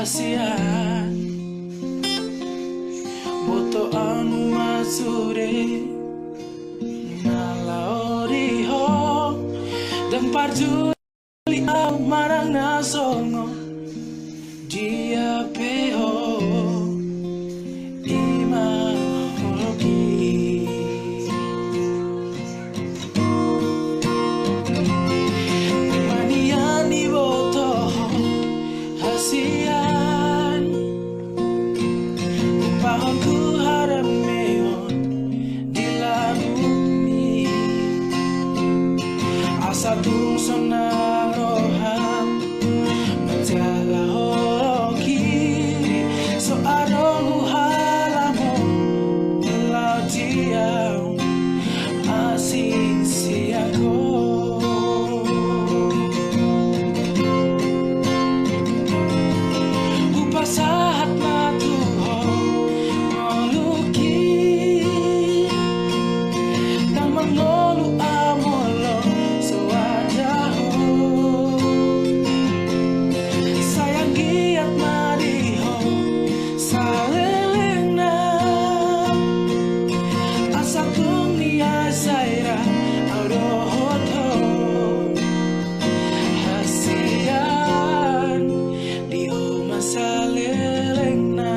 kasihan boto anu masure nalaoriho dan parjuli au marang nasongo dia peho ima hoki maniani boto hasian pahon ku harap meon dilabumi asa tung sonang roham menjaga hoki so arong halamo lau diam asing siako upasahat matuho ngoluki nang mangolu amolo so adaho sayang giat mariho salelena asa dunia zaira arohoto hasian di oma salelena.